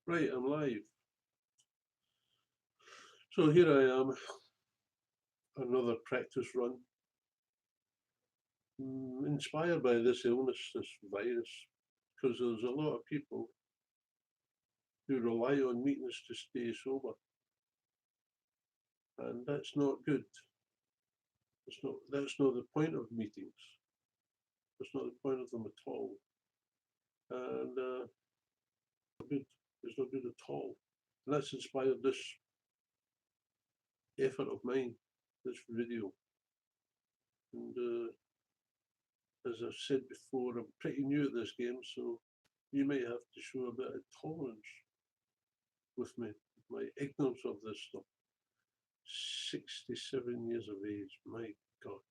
Right, I'm live. So here I am, another practice run, inspired by this illness, this virus, because there's a lot of people who rely on meetings to stay sober, and that's not good. That's not the point of meetings. That's not the point of them at all, and good. It's not good at all. And that's inspired this effort of mine, this video. And as I've said before, I'm pretty new at this game, so you might have to show a bit of tolerance with me, my ignorance of this stuff. 67 years of age, my God.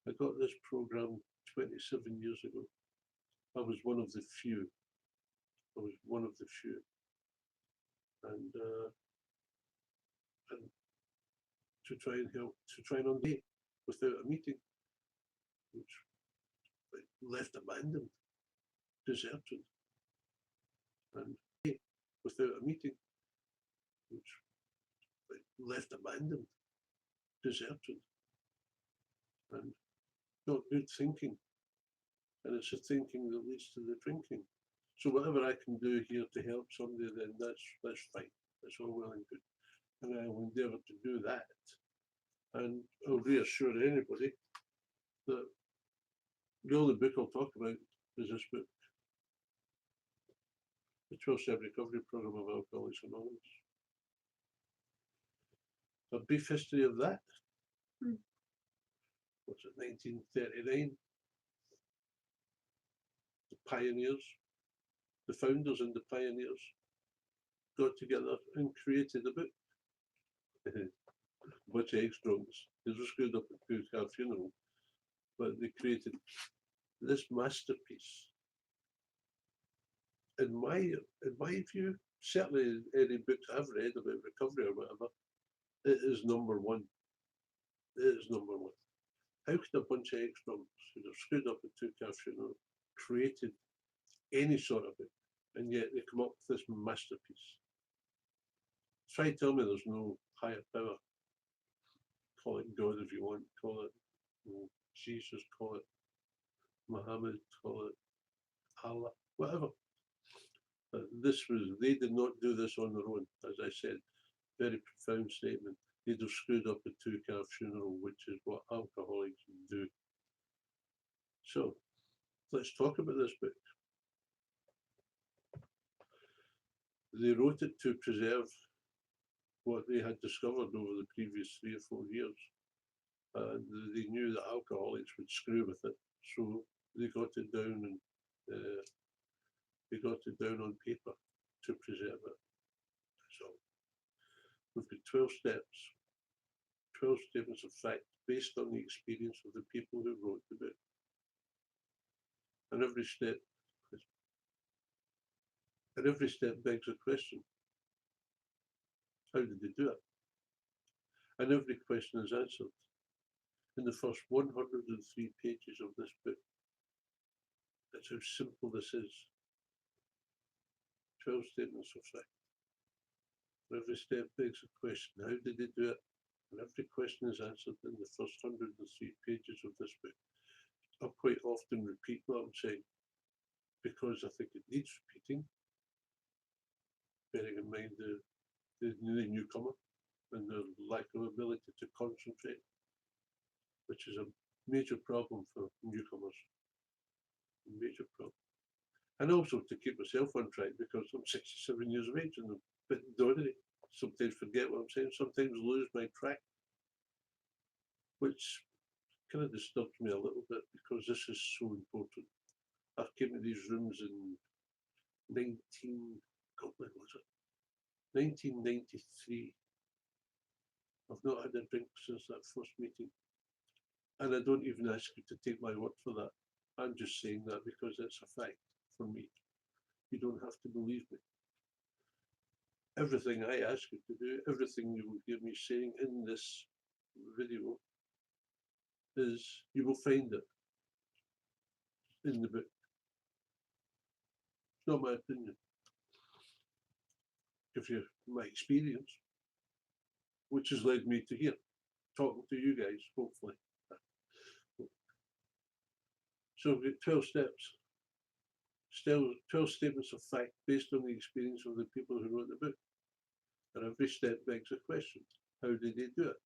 I got this program 27 years ago. I was one of the few. I was one of the few. And to try and help, to try and undo without a meeting, which left abandoned, deserted, and without a meeting, which left abandoned, deserted, and not good thinking. And it's the thinking that leads to the drinking. So whatever I can do here to help somebody, then that's fine. That's all well and good. And I will endeavour to do that. And I'll reassure anybody that the only book I'll talk about is this book, The 12-Step Recovery Program of Alcoholics Anonymous. A brief history of that. What's it, 1939? The pioneers, the founders and the pioneers got together and created a book. A bunch of ex-drunks. They were screwed up at two-car funeral, but they created this masterpiece. In my view, certainly any books I've read about recovery or whatever, it is number one. It is number one. How could a bunch of ex-drunks who are screwed up at two-car funeral created any sort of book, and yet they come up with this masterpiece? Try to tell me there's no higher power. Call it God if you want, call it Jesus, call it Muhammad, call it Allah, whatever. But they did not do this on their own, as I said, very profound statement. They'd have screwed up a two-car funeral, which is what alcoholics do. So, let's talk about this book. They wrote it to preserve what they had discovered over the previous 3 or 4 years. And they knew that alcoholics would screw with it, so they got it down and they got it down on paper to preserve it. So we've got 12 steps, 12 statements of fact based on the experience of the people who wrote the book. And every step begs a question. How did they do it? And every question is answered in the first 103 pages of this book. That's how simple this is. 12 statements of fact. Every step begs a question. How did they do it? And every question is answered in the first 103 pages of this book. I'll quite often repeat what I'm saying because I think it needs repeating, bearing in mind the newcomer and their lack of ability to concentrate, which is a major problem for newcomers. A major problem. And also to keep myself on track because I'm 67 years of age and I'm a bit doddery. Sometimes forget what I'm saying, sometimes lose my track, which kind of disturbs me a little bit because this is so important. I came to these rooms in 1993. I've not had a drink since that first meeting. And I don't even ask you to take my word for that. I'm just saying that because it's a fact for me. You don't have to believe me. Everything I ask you to do, everything you will hear me saying in this video is, you will find it in the book. It's not my opinion. give you my experience, which has led me to here, talking to you guys, hopefully. So we've got 12 steps, still 12 statements of fact based on the experience of the people who wrote the book. And every step begs a question. How did they do it?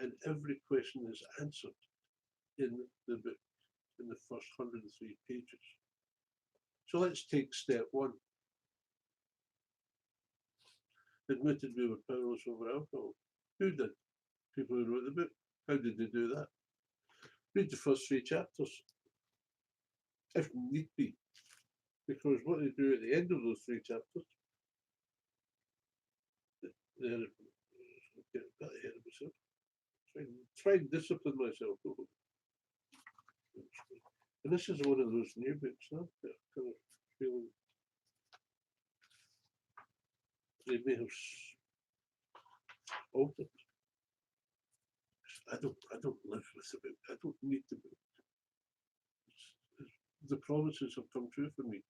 And every question is answered in the book, in the first 103 pages. So let's take step one. Admitted we were powerless over alcohol. Who did? People who wrote the book. How did they do that? Read the first 3 chapters, if need be, because what they do at the end of those 3 chapters, they're got ahead of myself. Try and discipline myself. And this is one of those new books, huh? That kind of feeling they may have altered. I don't live with the book. I don't need the book. The promises have come true for me.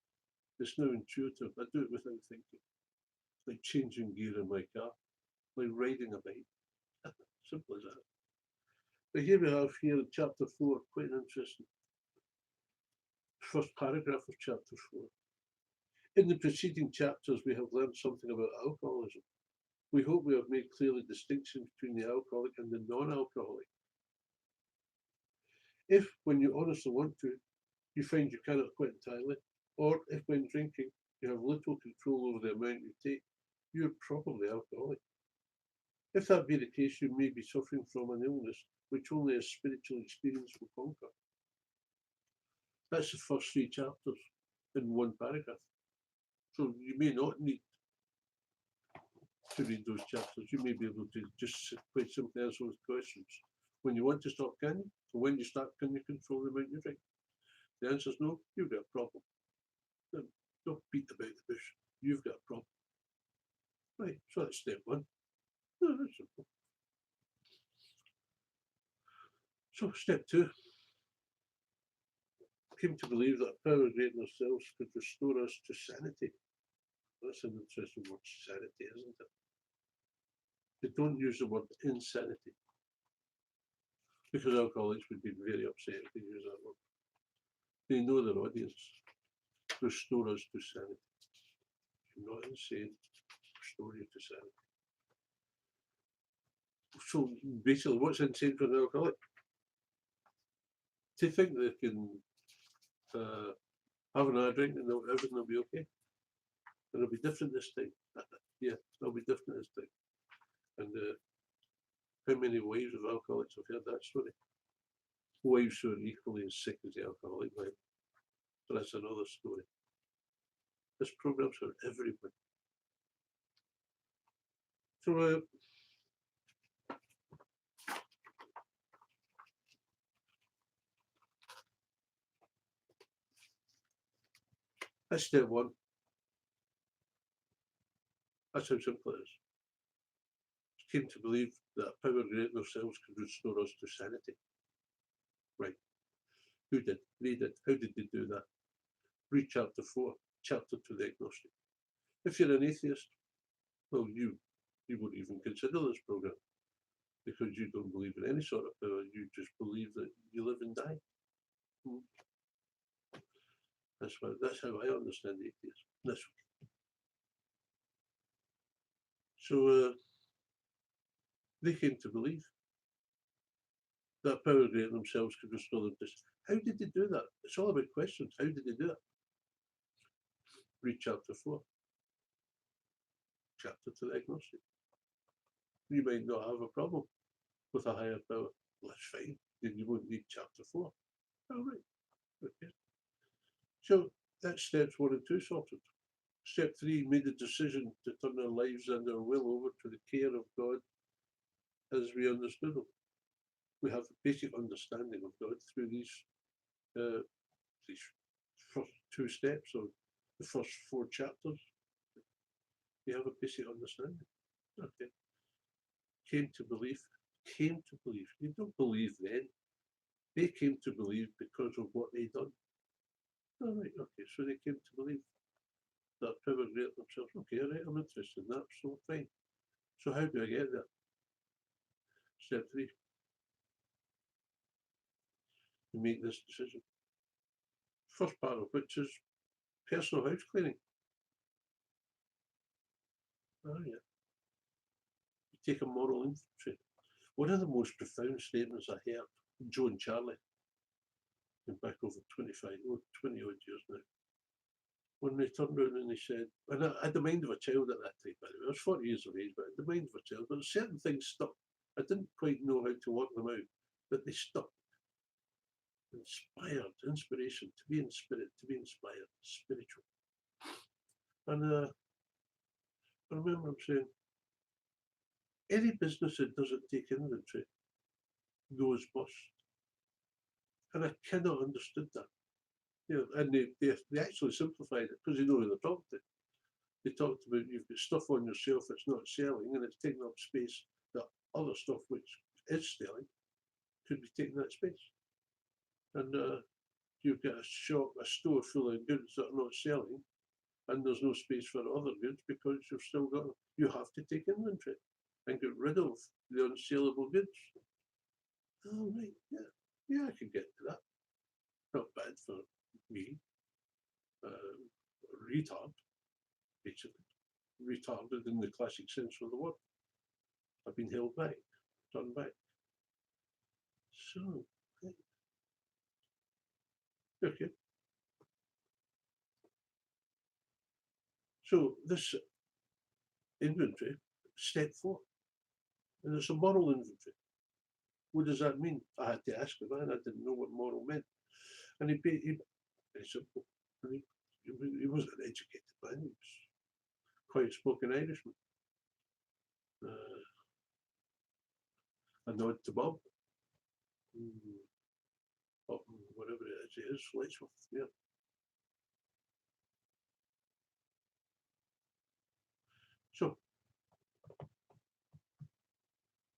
It's now intuitive. I do it without thinking. Like changing gear in my car, like riding a bike. Simple as that. But here we have here in chapter 4, quite interesting. First paragraph of chapter 4. In the preceding chapters, we have learned something about alcoholism. We hope we have made clear the distinction between the alcoholic and the non-alcoholic. If, when you honestly want to, you find you cannot quit entirely, or if when drinking you have little control over the amount you take, you are probably alcoholic. If that be the case, you may be suffering from an illness which only a spiritual experience will conquer. That's the first 3 chapters in one paragraph. So you may not need to read those chapters. You may be able to just quite simply answer those questions. When you want to stop, can you? So when you start, can you control the amount you drink? The answer is no, you've got a problem. Don't beat about the bush. You've got a problem. Right, so that's step 1. Oh, that's simple. So step 2. Came to believe that a power greater than ourselves could restore us to sanity. That's an interesting word, sanity, isn't it? They don't use the word insanity, because alcoholics would be very upset if they use that word. They know their audience. Restore us to sanity. You're not insane. Restore you to sanity. So basically, what's insane for an alcoholic? To think they can have another drink and everything will be okay. And it'll be different this time. Yeah, it'll be different this time. And how many wives of alcoholics have heard that story? Wives who are equally as sick as the alcoholic wife. But that's another story. This program's for everybody. So that's step 1. That's how simple it is. Came to believe that a power greater than ourselves could restore us to sanity. Right. Who did? They did. How did they do that? Read chapter 4, chapter 2, the agnostic. If you're an atheist, well, you won't even consider this program because you don't believe in any sort of power. You just believe that you live and die. That's how I understand atheism. That's okay. So they came to believe that power greater than themselves could restore them to. How did they do that? It's all about questions. How did they do it? Read chapter 4, chapter 2, the agnostic. You might not have a problem with a higher power. Well, that's fine. Then you won't need chapter 4. All right. Okay. So that's steps 1 and 2 sorted. Step 3, made the decision to turn our lives and our will over to the care of God as we understood Him. We have a basic understanding of God through these first 2 steps, or the first 4 chapters. You have a basic understanding. Okay. Came to believe. You don't believe then. They came to believe because of what they done. All right, okay, so they came to believe. they're power great themselves. Okay, right, I'm interested in that, so fine. So how do I get there? Step 3, you make this decision. First part of which is personal house cleaning. Oh yeah. You take a moral inventory. One of the most profound statements I heard, Joe and Charlie, back over 20 odd years now, when they turned around and they said, and I had the mind of a child at that time, by the way, I was 40 years of age, but I had the mind of a child, but certain things stuck. I didn't quite know how to work them out, but they stuck. Inspired, inspiration, to be in spirit, to be inspired, spiritual. And I remember him saying, any business that doesn't take inventory goes bust. And I cannot understood that. You know, and they actually simplified it because they know who they're talking to. They talked about you've got stuff on your shelf that's not selling and it's taking up space that other stuff which is selling could be taking that space. And you've got a store full of goods that are not selling and there's no space for other goods because you have to take inventory and get rid of the unsaleable goods. Oh, right, yeah. Yeah, I can get to that. Not bad for me. Retard, basically. Retarded in the classic sense of the word. I've been held back, turned back. So, okay. So this inventory, step 4, and it's a moral inventory. What does that mean? I had to ask the man. I didn't know what moral meant, and he very simple. And he wasn't an educated man. He was quiet spoken Irishman. A nod to Bob. Whatever it is, Letchworth, yeah. So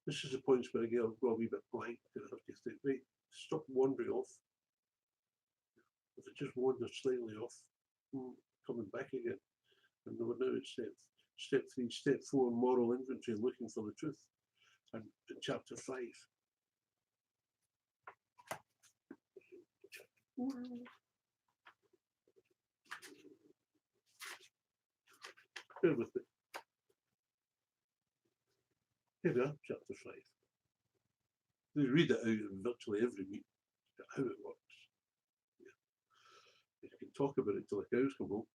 this is the points where I get a wee bit blank and I have to think, right, stop wandering off. If I just wander slightly off, coming back again. And we're now at step 3, step 4, moral inventory, looking for the truth. And in chapter 5. Bear with me. Here we are, chapter 5. We read it out virtually every week, how it works. Yeah. You can talk about it till the cows come home.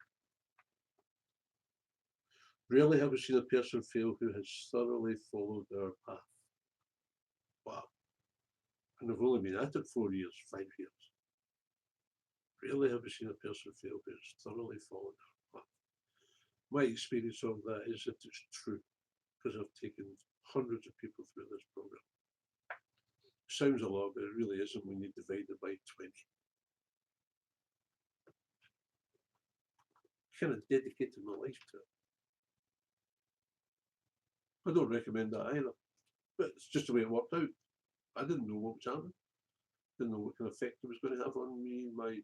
Rarely have we seen a person fail who has thoroughly followed our path. Wow. And I've only been at it 4 years, 5 years. Rarely have we seen a person fail who has thoroughly followed our path. My experience of that is that it's true, because I've taken hundreds of people through this program. Sounds a lot, but it really isn't when you divide it by 20. Kind of dedicated my life to it. I don't recommend that either, but it's just the way it worked out. I didn't know what was happening. Didn't know what kind of effect it was going to have on me, my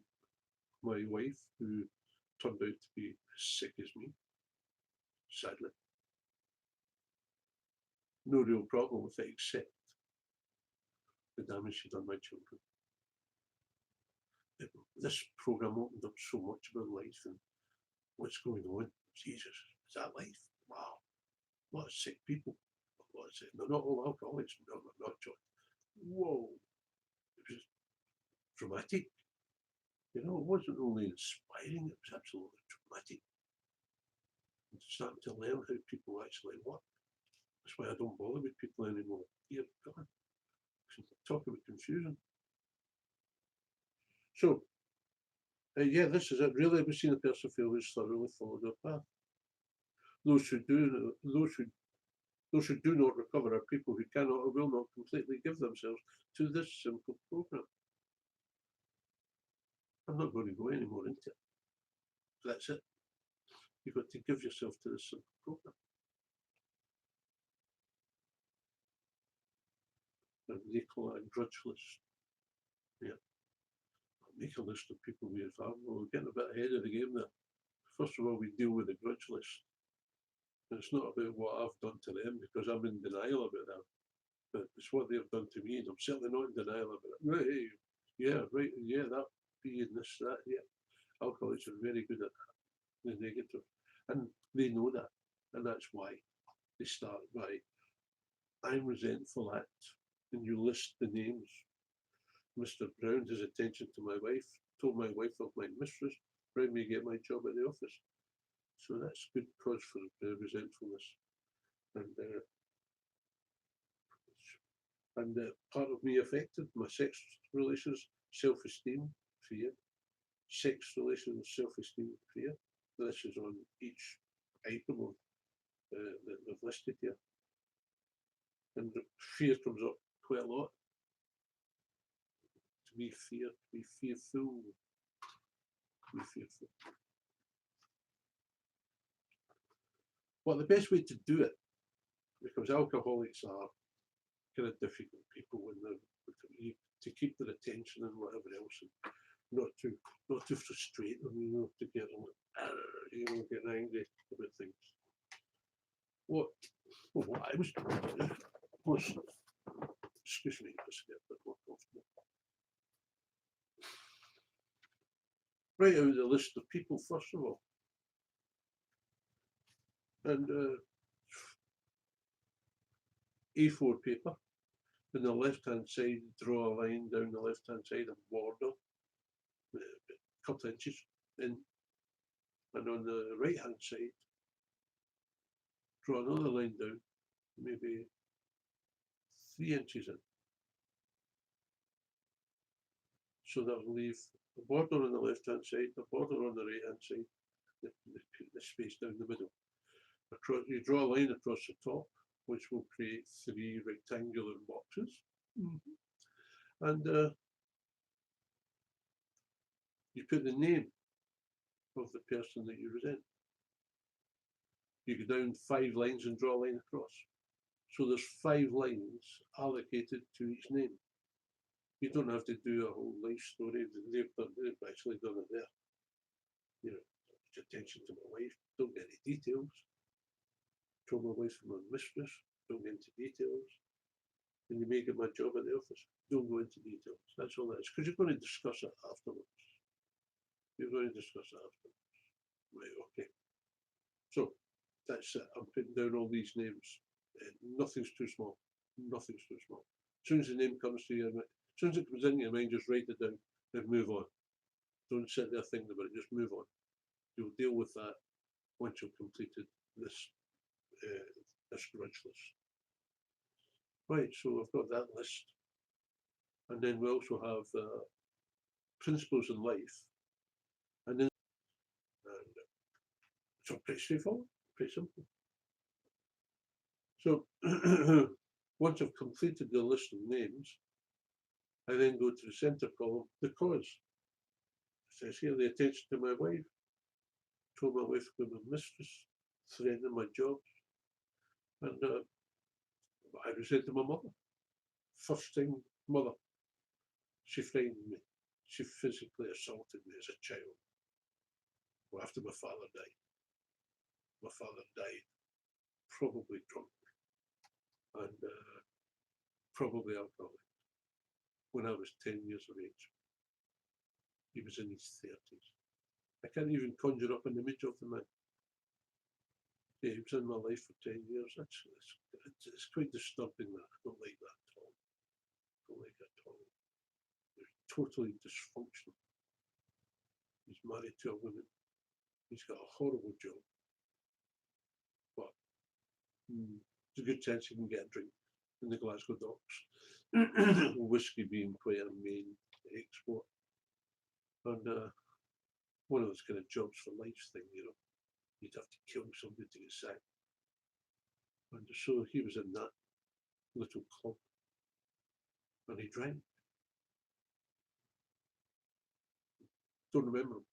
wife, who turned out to be as sick as me, sadly. No real problem with it except the damage she'd done my children. This program opened up so much about life and what's going on. Jesus, is that life? Wow. A lot of sick people. What is it? They're not all alcoholics. No, they're not, John. Whoa. It was dramatic. You know, it wasn't only inspiring, it was absolutely dramatic. And starting to learn how people actually work. That's why I don't bother with people anymore. Dear God. Talk about confusion. So, yeah, this is it. Really, we've seen a person fail who's thoroughly followed their path. Those who do not recover are people who cannot or will not completely give themselves to this simple program. I'm not going to go any more into it. That's it. You've got to give yourself to this simple program. And they call it a grudge list. Yeah. I'll make a list of people we have. We're getting a bit ahead of the game there. first of all, we deal with the grudge list. And it's not about what I've done to them because I'm in denial about that. But it's what they've done to me, and I'm certainly not in denial about it. Right, hey, yeah, right, yeah, that being this, that, yeah. Alcoholics are very good at that, the negative. And they know that. And that's why they start by, I'm resentful at, and you list the names. Mr. Brown, his attention to my wife, told my wife of my mistress, Brown may get my job at the office. So that's good cause for resentfulness. And part of me affected my sex relations, self-esteem, fear. Sex relations, self-esteem, fear. This is on each item of that they've listed here. And fear comes up quite a lot. To be fear, to be fearful, to be fearful. Well, the best way to do it, because alcoholics are kind of difficult people when they're to keep their attention and whatever else, and not to frustrate them, to get them, getting angry about things. What I was excuse me, just get a bit more comfortable. Write out a list of people first of all, and A4 paper. On the left-hand side, draw a line down the left-hand side, a border, a couple of inches in, and on the right-hand side, draw another line down, maybe 3 inches in. So that will leave a border on the left-hand side, a border on the right-hand side, the space down the middle. You draw a line across the top, which will create 3 rectangular boxes. And you put the name of the person that you resent. You go down 5 lines and draw a line across. So there's 5 lines allocated to each name. You don't have to do a whole life story. They've actually done it there. Attention to my wife, don't get any details. Told my wife from my mistress, don't get into details. And you may get my job at the office, don't go into details. That's all that is, because you're going to discuss it afterwards. You're going to discuss it afterwards. Right, okay. So that's it. I'm putting down all these names. Nothing's too small. Nothing's too small. As soon as the name comes to you, as soon as it comes into your mind, just write it down and move on. Don't sit there thinking about it, just move on. You'll deal with that once you've completed this grudge list. Right, so I've got that list. And then we also have principles in life. And then it's pretty straightforward, pretty simple. So once I've completed the list of names, I then go to the center column, the cause. It says here, the attention to my wife, told my wife to be my mistress, threatening my job. And I resent to my mother. First thing, mother. She frightened me. She physically assaulted me as a child. Well, after my father died. My father died probably drunk and probably alcoholic when I was 10 years of age. He was in his 30s. I can't even conjure up an image of the man. Yeah, he was in my life for 10 years. It's quite disturbing that. I don't like that at all. I don't like that at all. He's totally dysfunctional. He's married to a woman. He's got a horrible job. But there's a good chance he can get a drink in the Glasgow docks. Whiskey being quite a main export. And one of those kind of jobs for life thing, you'd have to kill somebody to get sacked. And so he was in that little club and he drank. Don't remember him.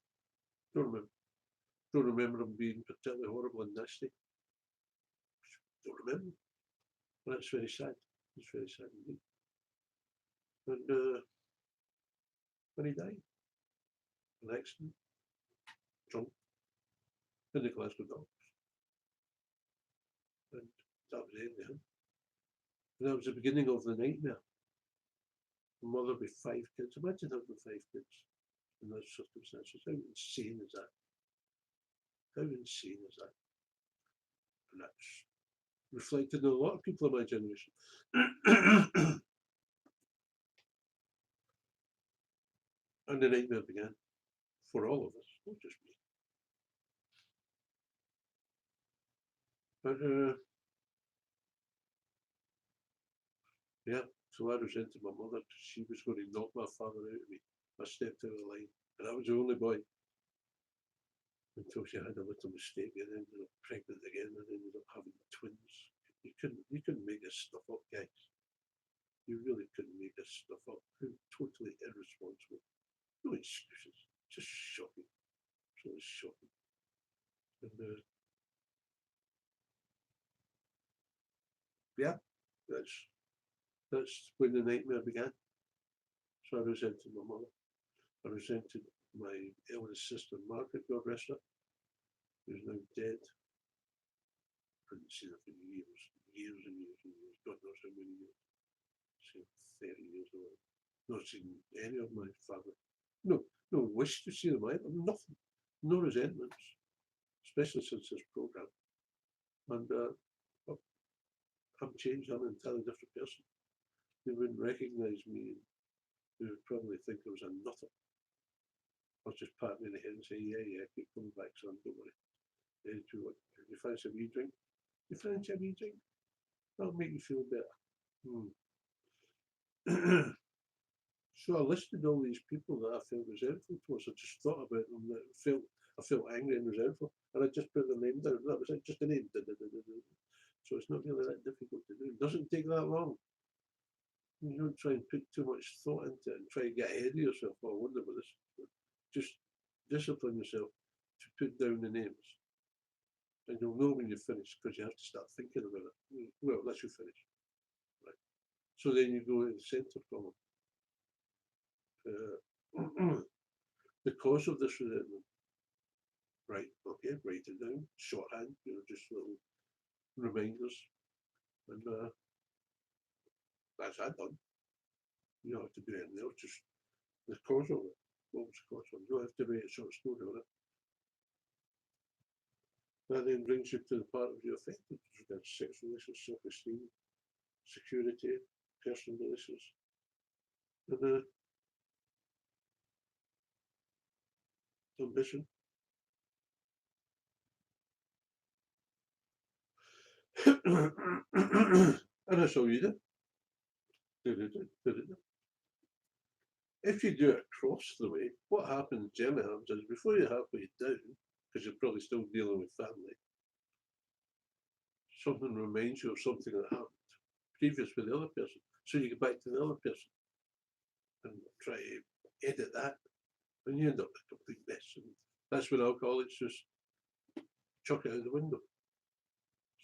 Don't remember him being particularly horrible and nasty. Don't remember him. And that's very sad. It's very sad indeed. And when he died, an accident, drunk, in the Glasgow Docks. And that was it then. And that was the beginning of the nightmare. A mother with 5 kids. Imagine having 5 kids in those circumstances. How insane is that? How insane is that? And that's reflected in a lot of people of my generation. And the nightmare began for all of us, not just me. But yeah, so I resented my mother because she was going to knock my father out of me. I stepped out of the line, and I was the only boy until she had a little mistake and ended up pregnant again and ended up having twins. You couldn't make this stuff up, guys. You really couldn't make this stuff up. Totally irresponsible. No excuses. Just shocking. So it's shocking. And yeah, that's when the nightmare began. So I resented my mother. I resented my eldest sister, Margaret, God rest her, who's now dead. Couldn't see her for years, years and years and years. God knows how many years. Say 30 years old. Not seen any of my family. No wish to see them either. Nothing. No resentments, especially since this programme. And I'm changed. I'm an entirely different person. They wouldn't recognise me. They would probably think I was a nutter. I'll just pat me in the head and say, yeah, keep coming back, son, don't worry. You fancy a wee drink? You fancy a wee drink? That'll make you feel better. So I listed all these people that I felt resentful towards. I just thought about them. That I felt angry and resentful, and I just put their name down. That was it, just a name. So it's not really that difficult to do. It doesn't take that long. You don't try and put too much thought into it and try to get ahead of yourself. Oh, I wonder about this. Just discipline yourself to put down the names. And you'll know when you're finished because you have to start thinking about it. Well, unless you finish. Right. So then you go to the centre column. The cause of this resentment. Right, okay, write it down. Shorthand, just little reminders. And that's that done. You don't have to do anything else, just the cause of it. What was the cause of it? You don't have to write a short story on it. That then brings you to the part of your affected. That's sexual relations, self-esteem, security, personal relations, and ambition. And that's all you do. If you do it across the way, what happens generally happens is before you're halfway down, because you're probably still dealing with family, something reminds you of something that happened previous with the other person. So you go back to the other person and try to edit that, and you end up with a complete mess. And that's when alcoholics just chuck it out the window.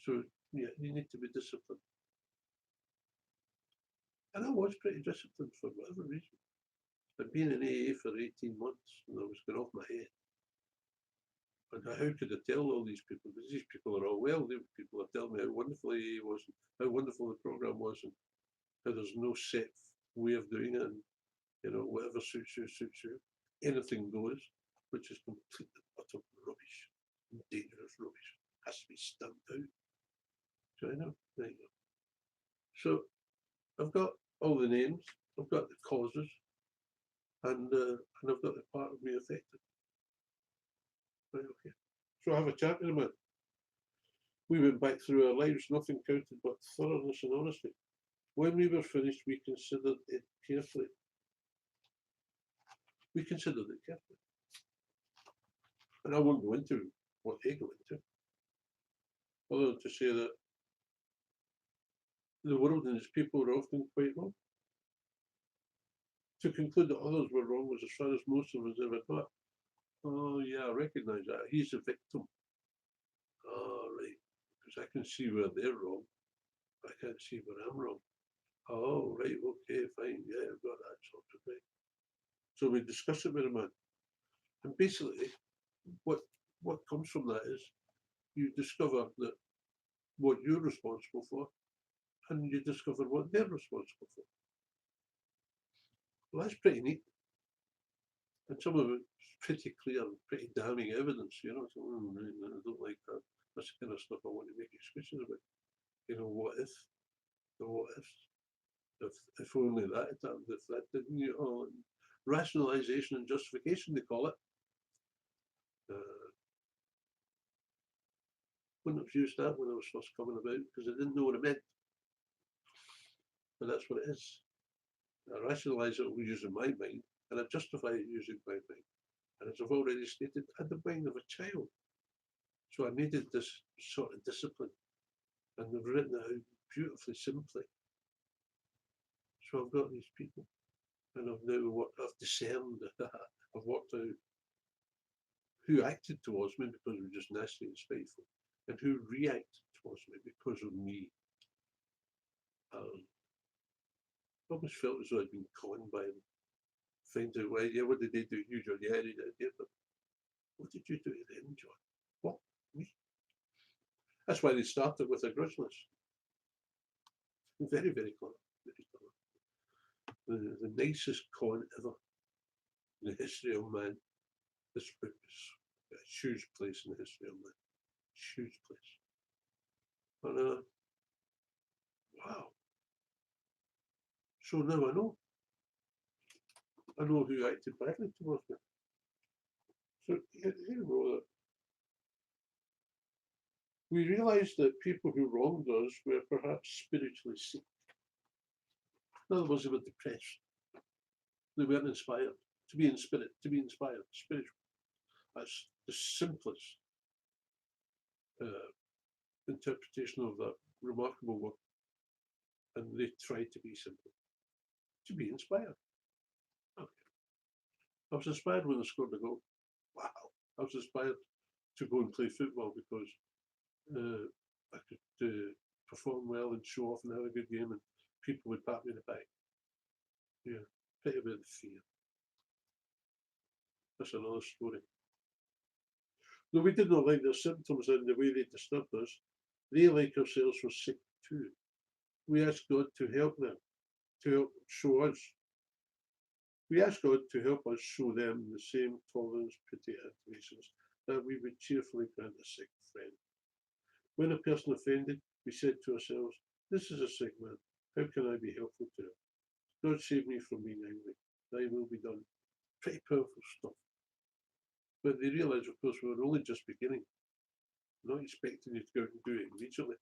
So yeah, you need to be disciplined. And I was pretty disciplined for whatever reason. I'd been in AA for 18 months and I was going off my head. And how could I tell all these people? Because these people are all well. People are telling me how wonderful AA was, and how wonderful the programme was, and how there's no set way of doing it, and whatever suits you, suits you. Anything goes, which is complete utter rubbish, dangerous rubbish. Has to be stamped out. So I know. There you go. So I've got all the names, I've got the causes, and I've got the part of me affected. Right, okay. So I have a chat with him. We went back through our lives, nothing counted but thoroughness and honesty. When we were finished, we considered it carefully. We considered it carefully. And I won't go into what they go into, other than to say that the world and its people were often quite wrong. To conclude that others were wrong was as far as most of us ever got. Oh yeah, I recognise that. He's a victim. Oh right, because I can see where they're wrong. I can't see where I'm wrong. Oh right, okay, fine, yeah, I've got that sorted right. So we discussed it with a man. And basically what what comes from that is you discover that what you're responsible for, and you discover what they're responsible for. Well, that's pretty neat. And some of it's pretty clear and pretty damning evidence, you know. So, I don't like that. That's the kind of stuff I want to make excuses about. You know, what if? The what ifs. If only that had happened, if that didn't, you know, rationalization and justification, they call it. Uh, wouldn't have used that when I was first coming about because I didn't know what it meant. But that's what it is. I rationalise it using my mind, and I justify it using my mind. And as I've already stated, I had the mind of a child. So I needed this sort of discipline. And they've written it out beautifully, simply. So I've got these people. And I've now I've discerned, I've worked out who acted towards me because they were just nasty and spiteful, and who reacted towards me because of me. I almost felt as though I'd been conned by them. Find out, well, yeah, what did they do? You, John? Yeah, they did. Yeah, but what did you do to them, John? What? Me? That's why they started with a grudge list. Very, very clever. Very clever. The nicest con ever in the history of man. This book is a huge place in the history of man. Huge place. And wow. So now I know. I know who acted badly towards me. So here we go. We realised that people who wronged us were perhaps spiritually sick. In other words, they were depressed. They weren't inspired. To be in spirit, to be inspired, spiritual. That's the simplest interpretation of that remarkable word. And they tried to be simple. To be inspired. Okay. I was inspired when I scored a goal. Wow. I was inspired to go and play football because I could perform well and show off and have a good game, and people would pat me in the back. Yeah, pretty about the fear. That's another story. Though we did not like their symptoms and the way they disturbed us, they, like ourselves, were sick too. We asked God to help them, to help show us. We asked God to help us show them the same tolerance, pity, and patience that we would cheerfully grant a sick friend. When a person offended, we said to ourselves, "This is a sick man. How can I be helpful to him? God save me from being angry. Thy will be done." Pretty powerful stuff. But they realised, of course, we were only just beginning. Not expecting you to go out and do it immediately.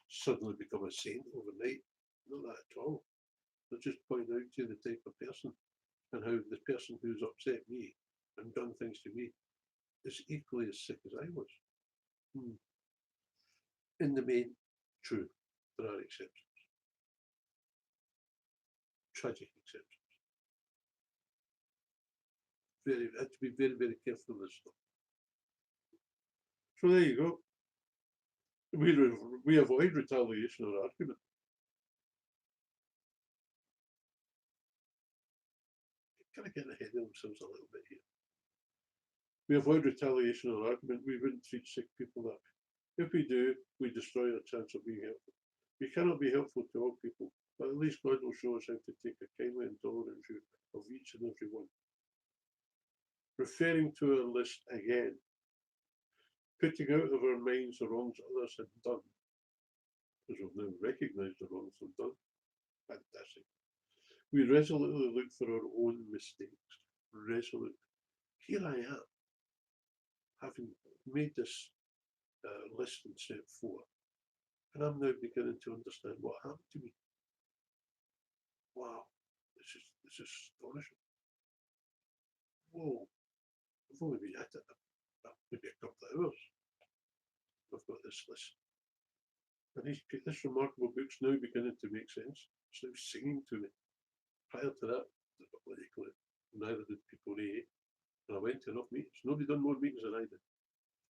Suddenly become a saint overnight. Not that at all. They're just pointing out to you the type of person and how the person who's upset me and done things to me is equally as sick as I was. In the main, true. There are exceptions. Tragic exceptions. I have to be very, very careful with this stuff. So there you go. We avoid retaliation or argument. Kind of getting ahead of themselves a little bit here. We avoid retaliation or argument. We wouldn't treat sick people that way. If we do, we destroy our chance of being helpful. We cannot be helpful to all people, but at least God will show us how to take a kindly and tolerant view of each and every one. Referring to our list again, putting out of our minds the wrongs others had done, because we've now recognised the wrongs they've done. Fantastic. We resolutely look for our own mistakes. Resolute. Here I am, having made this list in step 4, and I'm now beginning to understand what happened to me. Wow, this is astonishing. Whoa, I've only been at it maybe a couple of hours. I've got this list. And this remarkable book's now beginning to make sense. It's now singing to me. Prior to that, neither did people A. And I went to enough meetings. Nobody done more meetings than I did.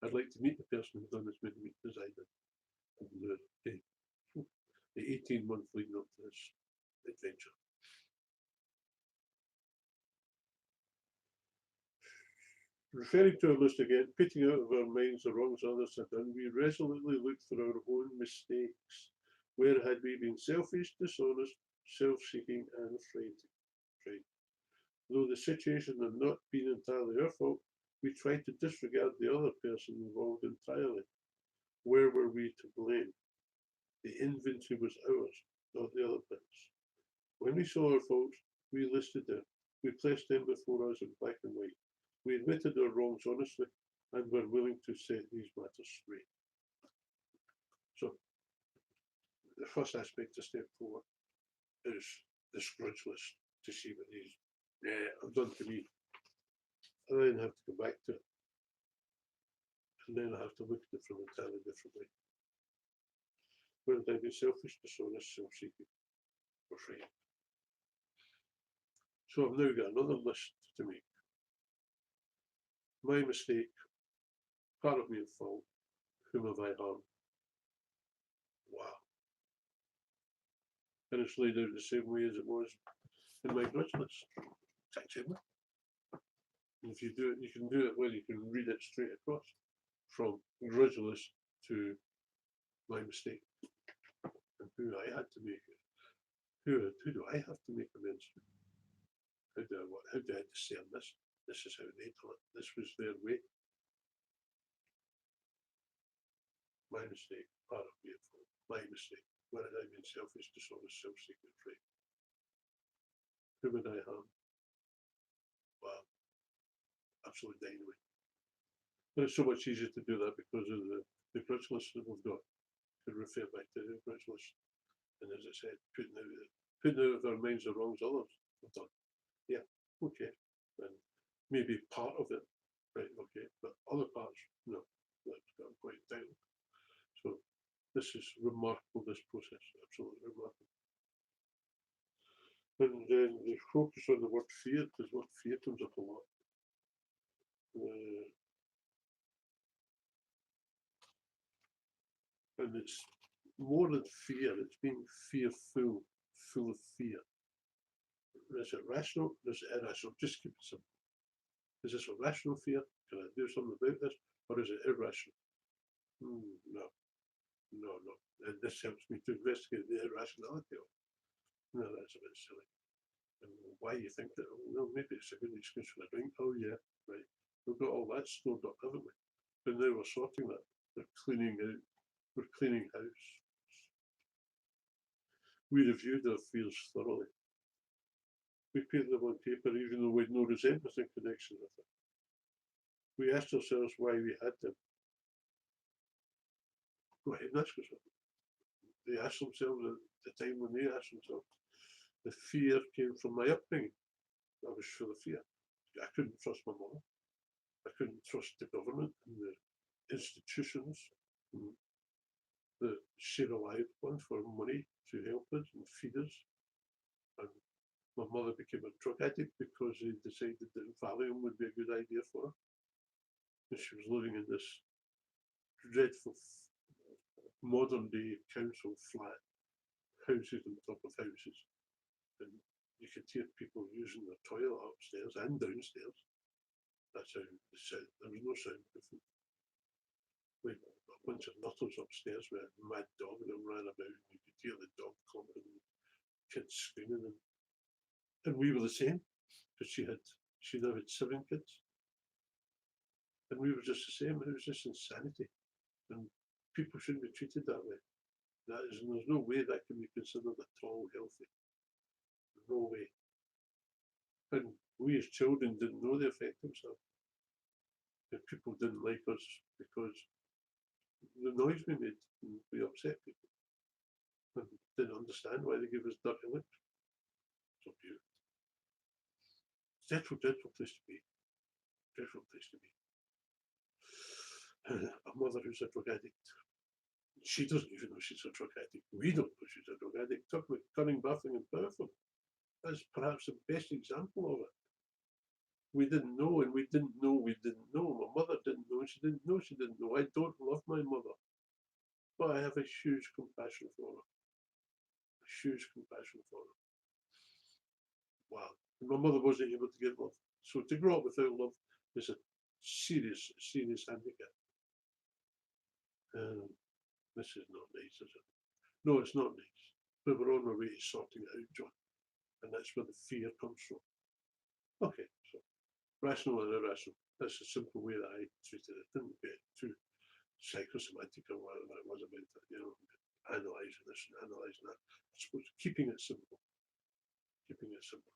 I'd like to meet the person who's done as many meetings as I did. And the 18 months leading up to this adventure. Referring to our list again, putting out of our minds the wrongs others had done, we resolutely looked for our own mistakes. Where had we been selfish, dishonest, self-seeking, and frightened? Though the situation had not been entirely our fault, we tried to disregard the other person involved entirely. Where were we to blame? The inventory was ours, not the other person's. When we saw our faults, we listed them. We placed them before us in black and white. We admitted our wrongs honestly and were willing to set these matters straight. So, the first aspect of step 4 is the grudge list to see what these have done to me. I then have to go back to it. And then I have to look at it from an entirely different way. Where did I be selfish, dishonest, self-seeking, or frightened? So I've now got another list to make. My mistake, part of me at fault, whom have I harmed? Wow. And it's laid out the same way as it was in my grudge list. Exact same way. And if you do it, you can do it well, you can read it straight across from grudge list to my mistake and who I had to make it. Who do I have to make amends to? How do I discern this? This is how they done it. This was their way. My mistake, part of me at fault. My mistake. Where had I been selfish, dishonest, self-seeking, frightened? Who would I harm? Wow. Absolute dynamite. But it's so much easier to do that because of the grudge list that we've got. To refer back to the grudge list. And as I said, putting out of our minds the wrongs others have done. Yeah, okay. And maybe part of it, right, okay, but other parts, no, that's got quite down. So this is remarkable, this process, absolutely remarkable. And then the focus on the word fear, because the word fear comes up a lot. And it's more than fear, it's being fearful, full of fear. Is it rational? Is it irrational? Just keep it simple. Is this a rational fear? Can I do something about this? Or is it irrational? No. And this helps me to investigate the irrationality of it. No, that's a bit silly. And why you think that? Well, maybe it's a good excuse for a drink. Oh, yeah, right. We've got all that stored up, haven't we? But now we're sorting that. We're cleaning out. We're cleaning house. We reviewed our fears thoroughly. We put them on paper even though we had no resentment in connection with it. We asked ourselves why we had them. Go ahead and ask yourself. They asked themselves at the time when they asked themselves. The fear came from my upbringing. I was full of fear. I couldn't trust my mother. I couldn't trust the government and the institutions that she relied on for money to help us and feed us. And my mother became a drug addict because they decided that Valium would be a good idea for her. And she was living in this dreadful modern day council flat, houses on top of houses. And you could hear people using the toilet upstairs and downstairs. That's how the sound, there was no soundproofing. We had a bunch of nutters upstairs with a mad dog that ran about, and you could hear the dog clumping and kids screaming. And we were the same, because she now had 7 kids. And we were just the same. It was just insanity. And people shouldn't be treated that way. There's no way that can be considered at all healthy. No way. And we as children didn't know the effect themselves. And people didn't like us because the noise we made, and we upset people. And didn't understand why they gave us dirty looks. So beautiful. Dreadful, dreadful place to be. Dreadful place to be. A mother who's a drug addict. She doesn't even know she's a drug addict. We don't know she's a drug addict. Talk about cunning, baffling, and powerful. That's perhaps the best example of it. We didn't know, and we didn't know we didn't know. My mother didn't know, and she didn't know she didn't know. I don't love my mother, but I have a huge compassion for her. A huge compassion for her. Wow. And my mother wasn't able to get love. So to grow up without love is a serious handicap. This is not nice, is it? No, it's not nice. But we're on our way to sorting it out, John. And that's where the fear comes from. Okay, so rational or irrational. That's a simple way that I treated it. Didn't get too psychosomatic or whatever it was about it, analysing this and analysing that. I suppose keeping it simple. Keeping it simple.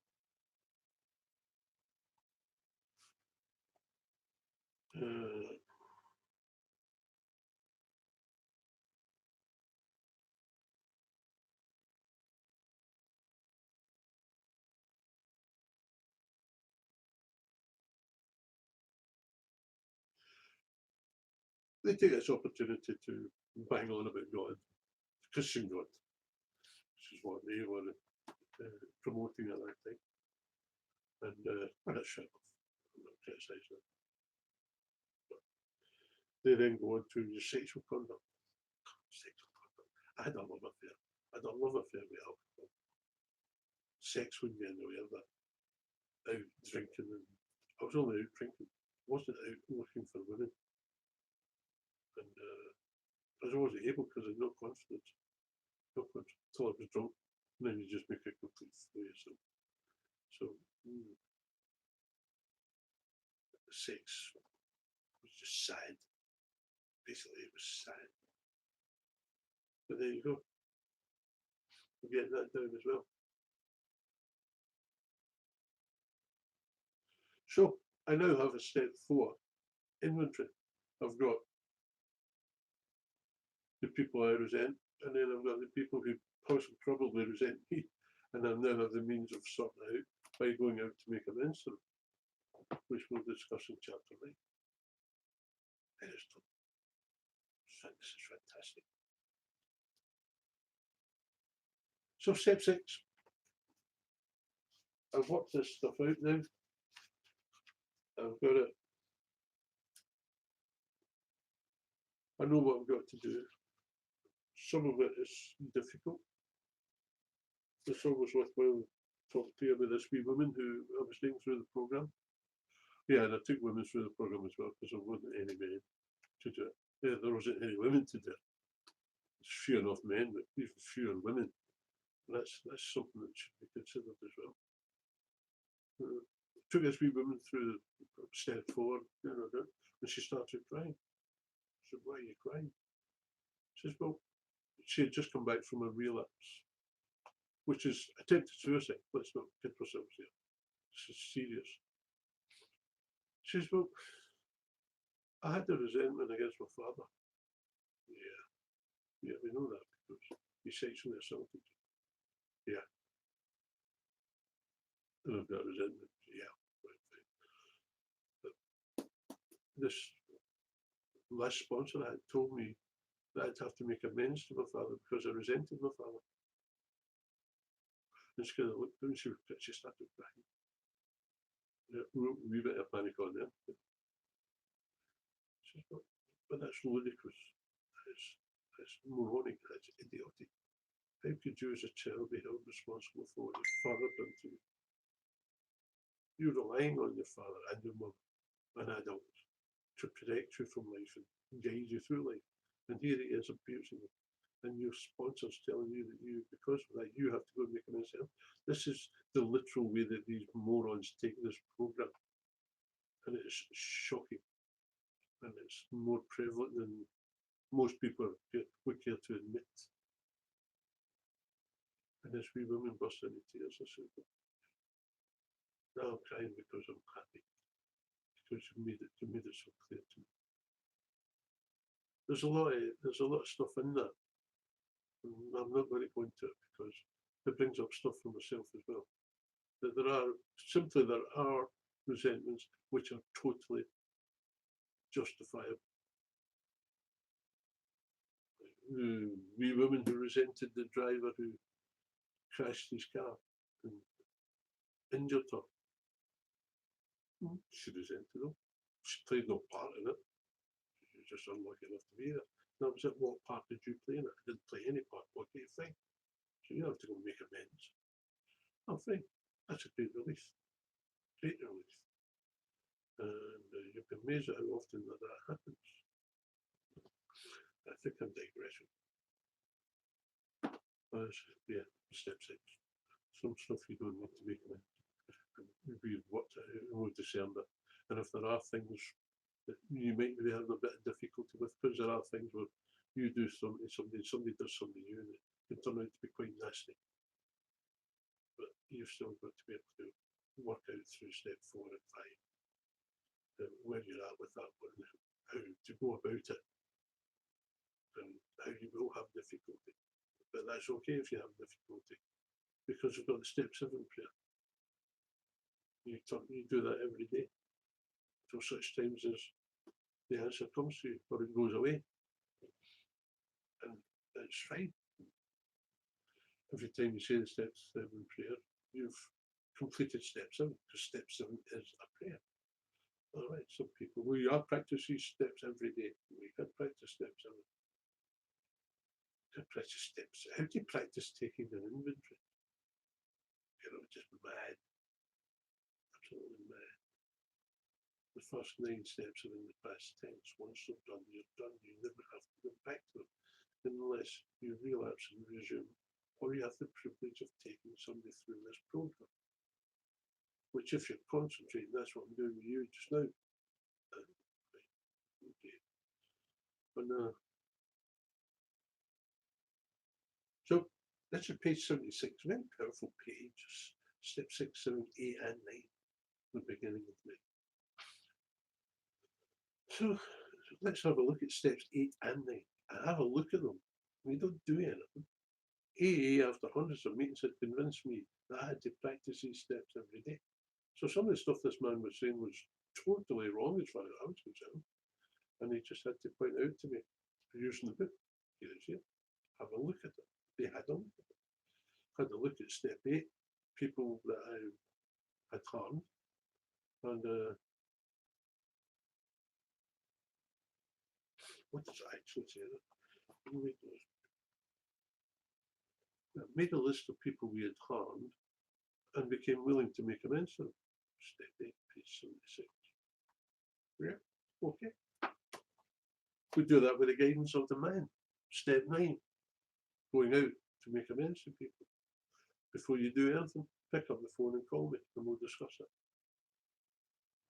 They take this opportunity to bang on about God, Christian God, which is what they were promoting at that time. And that's shut off. I'm not criticising it. But they then go on to your sexual conduct. Sexual conduct. I had a love affair. I had a love affair with alcohol. Sex wouldn't get in the way of that. Out drinking, and I was only out drinking. I wasn't out looking for women. And I was always able because I had no confidence. No confidence until I was drunk. And then you just make a complete fool of yourself. So sex was just sad. Basically, it was sad. But there you go. We're getting that down as well. So I now have a step 4 inventory. I've got the people I resent, and then I've got the people who probably resent me, and I now have the means of sorting it out by going out to make amends to them, which we'll discuss in chapter 9. It is done. This is fantastic. So step 6. I've worked this stuff out now. I've got it. I know what I've got to do. Some of it is difficult. It's always worthwhile talking to you about this wee woman who I was taking through the programme. Yeah, and I took women through the programme as well because there wasn't any men to do it. Yeah, there wasn't any women to do it. There's few enough men, but even fewer women. That's something that should be considered as well. Took this wee woman through step 4, and she started crying. I said, "Why are you crying?" She says, "Well," she had just come back from a relapse, which is attempted suicide. Let's not kid ourselves here. This is serious. She says, "Well, I had a resentment against my father." Yeah, we know that because he sexually assaulted you. Yeah. And I've got resentment. Yeah, right, fine. But this last sponsor I had told me that I'd have to make amends to my father because I resented my father. And she kind of looked at me and she started crying. Yeah, a wee bit of panic on there. She says, but that's ludicrous. It's moronic. That's idiotic. How could you as a child be held responsible for what your father done to you? You're relying on your father and your mother, an adult, to protect you from life and guide you through life. And here he is abusing you. And your sponsor's telling you that because of that, you have to go and make amends. This is the literal way that these morons take this program. And it's shocking. And it's more prevalent than most people would care to admit. And this wee woman burst into tears. I said, "Now I'm crying because I'm happy. Because you made it so clear to me." There's a lot of stuff in that. And I'm not going to go into it because it brings up stuff for myself as well. That there are resentments which are totally justifiable. Wee woman who resented the driver who crashed his car and injured her. She resented him. She played no part in it. She was just unlucky enough to be there. That was it. What part did you play in it? I didn't play any part. Okay, fine. So you have to go and make amends. Oh, fine. That's a great relief. Great relief. And you'd be amazed at how often that happens. I think I'm digressing. Yeah, step 6. Some stuff you don't need to make them. We've worked it out and we've discerned it. And if there are things that you might be having a bit of difficulty with, because there are things where you do something, somebody does something to you, and it can turn out to be quite nasty. But you've still got to be able to work out through step 4 and 5 where you're at with that one, how to go about it, and how you will have difficulty. But that's okay if you have difficulty, because you've got the step 7 prayer. You do that every day till such times as the answer comes to you or it goes away. And it's fine. Every time you say the step 7 prayer, you've completed step 7, because step 7 is a prayer. All right, some people, we are practicing steps every day. We can practice step 7. You can practice steps. How do you practice taking an inventory? Just mad. Absolutely mad. The first 9 steps are in the past tense. Once they're done, you're done. You never have to go back to them unless you relapse and resume, or you have the privilege of taking somebody through this program. Which, if you're concentrating, that's what I'm doing with you just now. Okay. But so that's your page 76. Very powerful pages. Step 6, 7, 8, and 9. The beginning of 9. So let's have a look at steps 8 and 9. Have a look at them. We don't do anything. AA, after hundreds of meetings, had convinced me that I had to practice these steps every day. So some of the stuff this man was saying was totally wrong as far as I was concerned. And he just had to point out to me, using the book, here it is here, have a look at it. They had a look at it. Had a look at step 8, people that I had harmed. And what does it actually say there? Made a list of people we had harmed and became willing to make amends for them. Step 8, page 76. Yeah, okay. We do that with the guidance of the man. Step 9, going out to make amends to people. Before you do anything, pick up the phone and call me and we'll discuss it.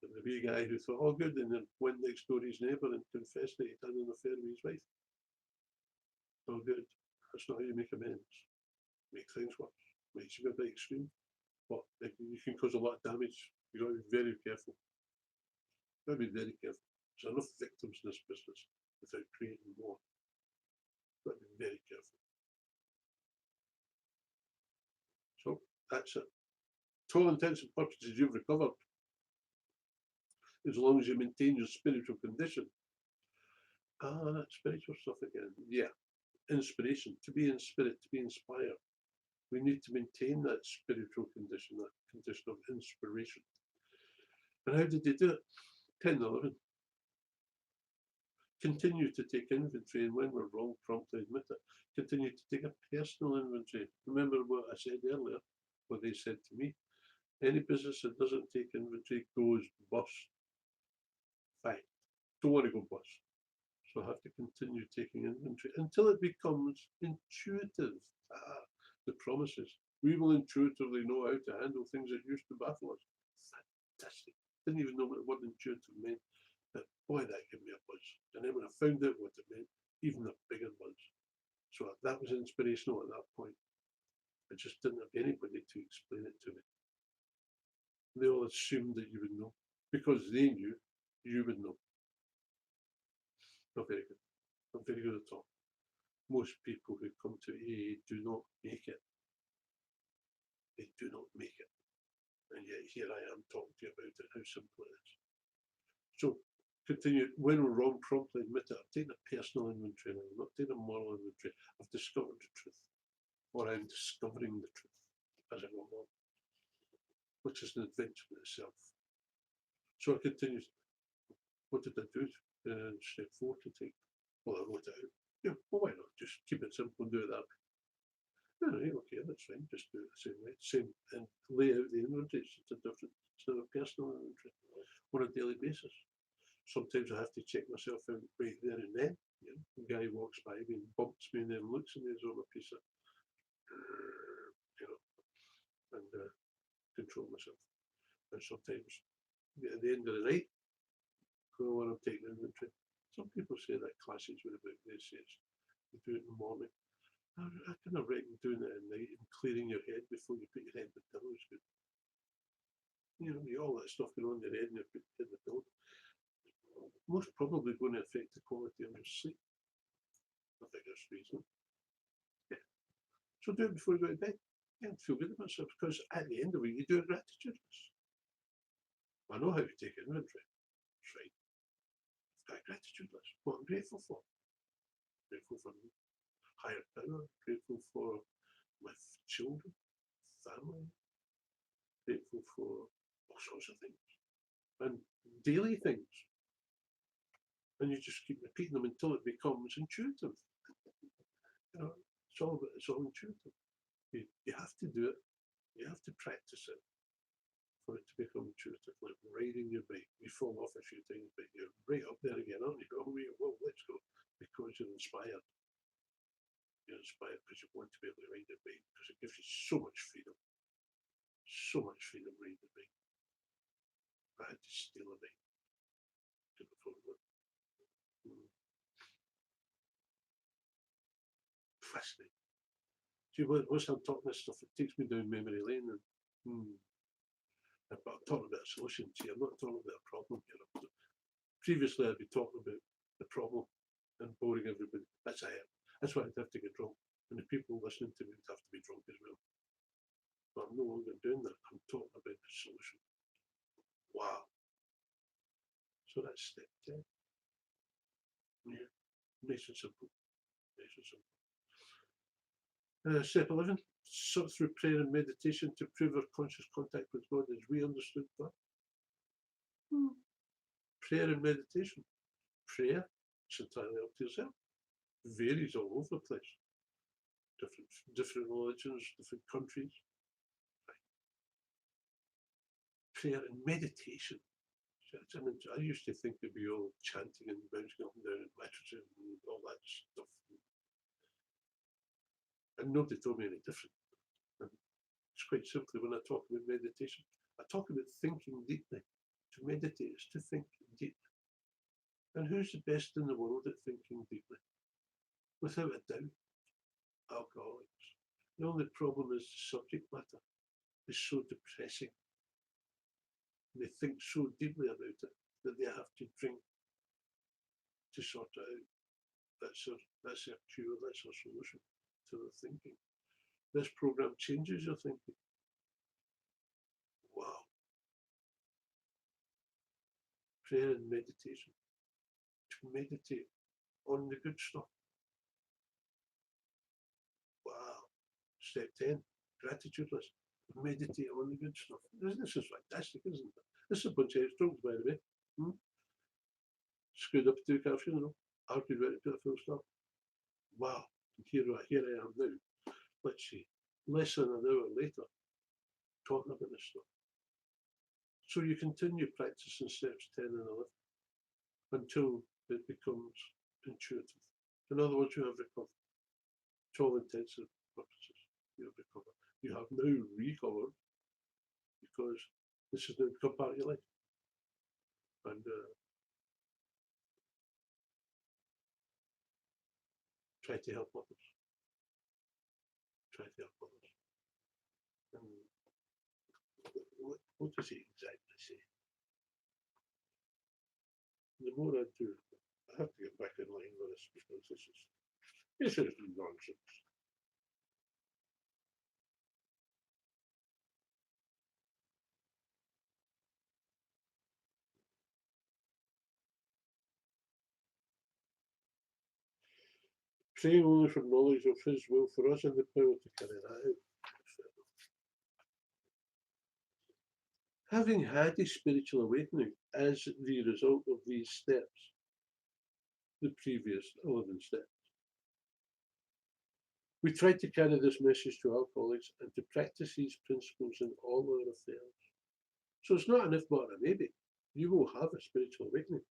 There may be a guy who thought, oh good, and then went next door to his neighbour and confessed that he'd had an affair with his wife. Oh good, that's not how you make amends. Make things worse. Makes you a bit extreme. But you can cause a lot of damage. You've got to be very careful. You've got to be very careful. There's enough victims in this business without creating more. You've got to be very careful. So that's it. To all intents and purposes, you've recovered. As long as you maintain your spiritual condition. That spiritual stuff again. Yeah. Inspiration. To be in spirit, to be inspired. We need to maintain that spiritual condition, that condition of inspiration. And how did they do it? 10 11. Continue to take inventory, and when we're wrong, promptly admit it. Continue to take a personal inventory. Remember what I said earlier, what they said to me. Any business that doesn't take inventory goes bust. Fact. Don't want to go bust. So I have to continue taking inventory until it becomes intuitive. The promises. We will intuitively know how to handle things that used to baffle us. Fantastic. Didn't even know what the word intuitive meant. But boy, that gave me a buzz. And then when I found out what it meant, even a bigger buzz. So that was inspirational at that point. I just didn't have anybody to explain it to me. They all assumed that you would know. Because they knew, you would know. Not very good. Not very good at all. Most people who come to AA do not make it. They do not make it. And yet here I am talking to you about it, how simple it is. So continue. When we're wrong, promptly admit it. I've taken a personal inventory, I'm not taking a moral inventory. I've discovered the truth. Or I'm discovering the truth as I go along. Which is an adventure in itself. So I continue. What did I do? Step 4 to take. Well, I wrote it out. Yeah, well, why not? Just keep it simple and do it that way. No, okay, that's fine. Just do it the same way. Same, and lay out the inventory. It's a different, it's not a personal inventory. on a daily basis. Sometimes I have to check myself out right there and then. You know, the guy walks by me and bumps me and then looks at me as though I'm a piece of, you know, and control myself. And sometimes at the end of the night, when I'm taking inventory, some people say that classes with about this is you do it in the morning. I kind of reckon doing it at night and clearing your head before you put your head in the pillow is good. You know, all that stuff going on in your head and you put it in the pillow, most probably going to affect the quality of your sleep. I think that's reasonable. Yeah. So do it before you go to bed. Yeah, and feel good about yourself because at the end of it, you do a gratitude list. I know how to take inventory. That's right. I've got a gratitude list. What I'm grateful for. Grateful for higher power. Grateful for my children, family. Grateful for all sorts of things. And daily things. And you just keep repeating them until it becomes intuitive. You know, it's all intuitive. You have to do it. You have to practice it for it to become intuitive. Like riding your bike, you fall off a few times, but you're right up there again, aren't you? Oh, well, let's go, because you're inspired. You're inspired because you want to be able to ride your bike because it gives you so much freedom. So much freedom riding the bike. I had to steal a bike to the front one. Fascinating. See, once I'm talking this stuff, it takes me down memory lane, and but I'm talking about a solution. See, I'm not talking about a problem here. Previously, I'd be talking about the problem and boring everybody. That's it. That's why I'd have to get drunk, and the people listening to me would have to be drunk as well. But I'm no longer doing that. I'm talking about the solution. Wow. So that's step 10. Yeah, nice and simple. Nice and simple. Step 11, sought through prayer and meditation to improve our conscious contact with God as we understood that. Prayer and meditation. Prayer, it's entirely up to yourself. Varies all over the place. Different religions, different countries. Right. Prayer and meditation. I used to think it'd be all chanting and bouncing up and down and literature and all that stuff. And nobody told me any different. And it's quite simply when I talk about meditation, I talk about thinking deeply. To meditate is to think deeply. And who's the best in the world at thinking deeply? Without a doubt, alcoholics. The only problem is the subject matter is so depressing. They think so deeply about it that they have to drink to sort it out. That's their cure, that's their solution to their thinking. This program changes your thinking. Wow. Prayer and meditation. To meditate on the good stuff. Wow. Step 10, gratitude list. Meditate on the good stuff. This is fantastic, isn't it? This is a bunch of ex-drunks, by the way. Screwed up a 2-car funeral. Argued about it, put a full stop. Wow. Here I am now. Let's see. Less than an hour later, talking about this stuff. So you continue practicing steps 10 and 11 until it becomes intuitive. In other words, you have recovered. To all intents and purposes, you have recovered. You have now recovered because this has now become part of your life. And try to help others. Try to help others. And what does he exactly say? The more I do, I have to get back in line with this because this is nonsense. Praying only for knowledge of His will for us and the power to carry that out. Having had a spiritual awakening as the result of these steps, the previous 11 steps, we try to carry this message to alcoholics and to practice these principles in all our affairs. So it's not an if, but a maybe. you will have a spiritual awakening.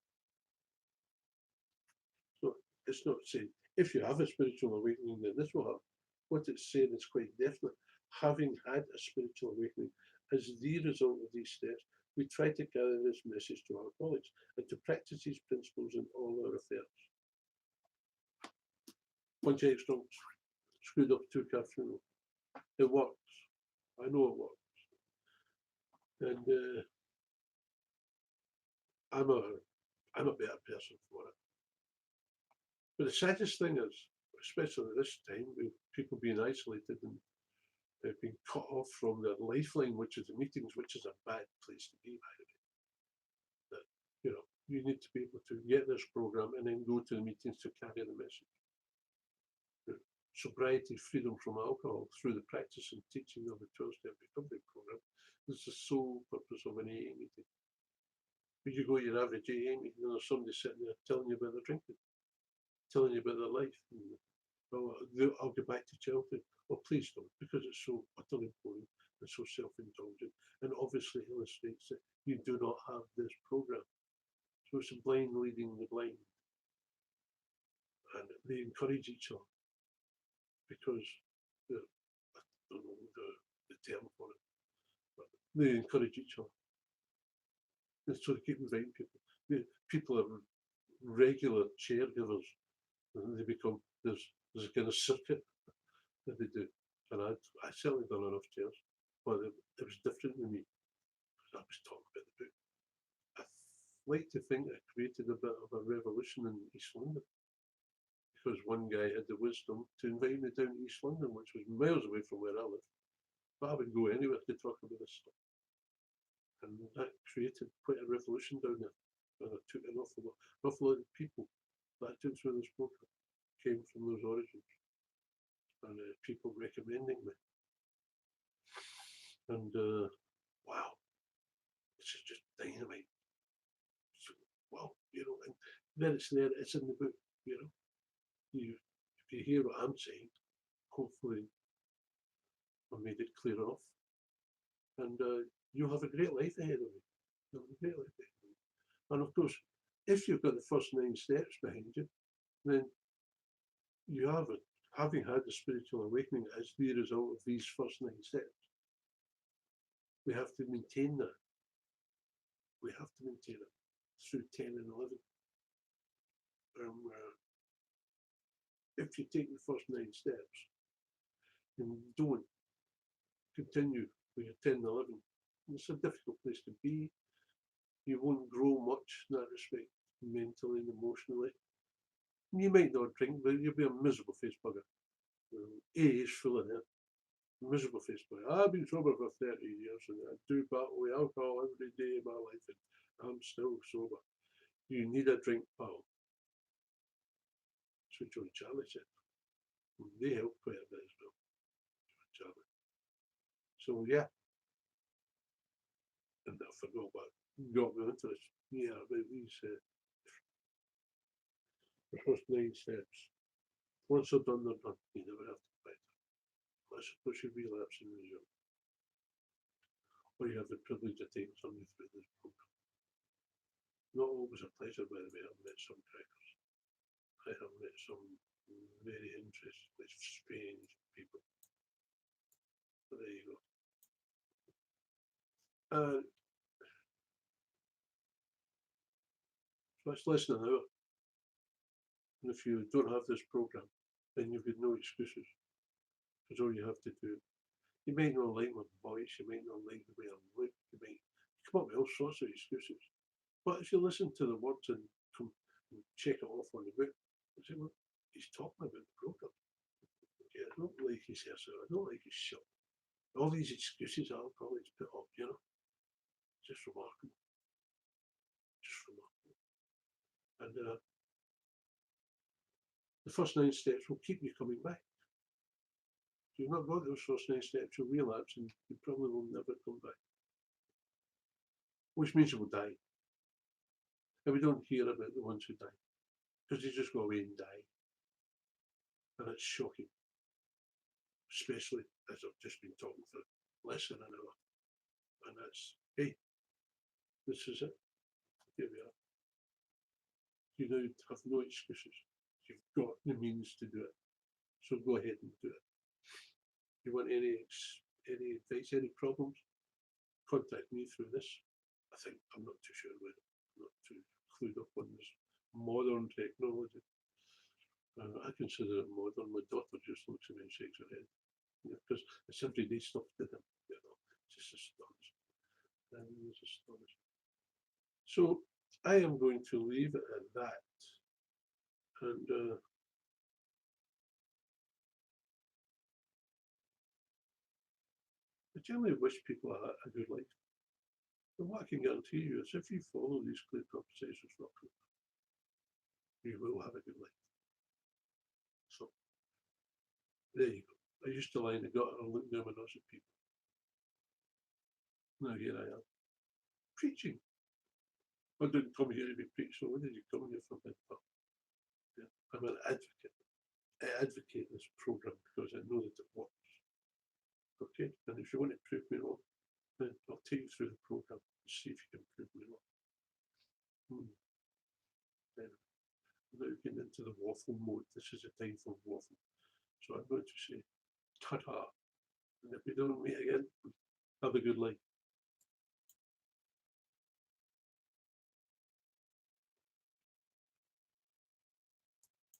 So it's not saying if you have a spiritual awakening, then this will happen. What it's saying is quite definite. Having had a spiritual awakening as the result of these steps, we try to carry this message to our colleagues and to practice these principles in all our affairs. Bunch of ex-drunks screwed up 2-car funeral. It works. I know it works. And I'm a better person for it. But the saddest thing is, especially at this time, with people being isolated and being cut off from their lifeline, which is the meetings, which is a bad place to be, by the way. That, you need to be able to get this program and then go to the meetings to carry the message. Sobriety, freedom from alcohol through the practice and teaching of the 12-step recovery program is the sole purpose of an AA meeting. When you go to your average AA meeting, there's somebody sitting there telling you about their drinking, telling you about their life. And, I'll get back to childhood. Well, please don't, because it's so utterly boring and so self-indulgent, and obviously illustrates that you do not have this program. So it's a blind leading the blind, and they encourage each other because I don't know the term for it, but they encourage each other. And so they keep inviting people. People are regular caregivers, and they become there's a kind of circuit that they do. And I certainly done enough chairs, but it was different with me because I was talking about the book. I like to think I created a bit of a revolution in East London, because one guy had the wisdom to invite me down to East London, which was miles away from where I lived. But I would go anywhere to talk about this stuff. And that created quite a revolution down there. And I took an awful lot of people that I took through this program came from those origins. And people recommending me. And wow, this is just dynamite. So, well, and then it's there, it's in the book, if you hear what I'm saying, hopefully I made it clear enough. And you'll have a great life ahead of you. You'll have a great life ahead of you. And of course, if you've got the first 9 steps behind you, then you have it. Having had the spiritual awakening as the result of these first 9 steps, we have to maintain that. We have to maintain it through 10 and 11. If you take the first 9 steps and don't continue with your 10 and 11, it's a difficult place to be. You won't grow much in that respect, mentally and emotionally. You might not drink, but you'll be a miserable face bugger. A is full of that. Miserable face bugger. I've been sober for 30 years and I do battle with alcohol every day of my life and I'm still sober. You need a drink, pal. That's what John Charlie said. They help quite a bit as well. John Charlie. So yeah. And I forgot what got me into this. Yeah, about these the first 9 steps. Once they're done, they're done. You never have to go back. Unless of course you relapse and resume. Or you have the privilege of taking somebody through this program. Not always a pleasure, by the way. I've met some crackers. I have met some very interesting, strange people. But there you go. So it's less than an hour. And if you don't have this program, then you've got no excuses. Because all you have to do, you might not like my voice, you might not like the way I look, you might come up with all sorts of excuses. But if you listen to the words and come and check it off on the book, you say, well, he's talking about the program. Yeah, I don't like his hairstyle, I don't like his shirt. All these excuses alcoholics put up, just remarkable. Just remarkable. And the first 9 steps will keep you coming back. If you've not got those first 9 steps, you'll relapse and you probably will never come back. Which means you will die. And we don't hear about the ones who die, because they just go away and die. And it's shocking. Especially as I've just been talking for less than an hour. And that's, hey, this is it. here we are. You now have no excuses. You've got the means to do it. So go ahead and do it. If you want any advice, any problems, contact me through this. I think I'm not too sure about it. I'm not too clued up on this modern technology. I consider it modern. My daughter just looks at me and shakes her head. Because it's everyday stuff to them. It's just astonishing. It's astonishing. So I am going to leave it at that. And I generally wish people a good life. And what I can guarantee you is if you follow these clear conversations, you will have a good life. So there you go. I used to lie in the gutter and look down my nose at people. Now here I am, preaching. I didn't come here to be preached, so what did you come here for then? Yeah. I'm an advocate. I advocate this program because I know that it works. Okay, and if you want to prove me wrong, then I'll take you through the program and see if you can prove me wrong. Anyway, now getting into the waffle mode. This is a time for waffle. So I'm going to say ta-ta. And if we don't meet again, have a good life.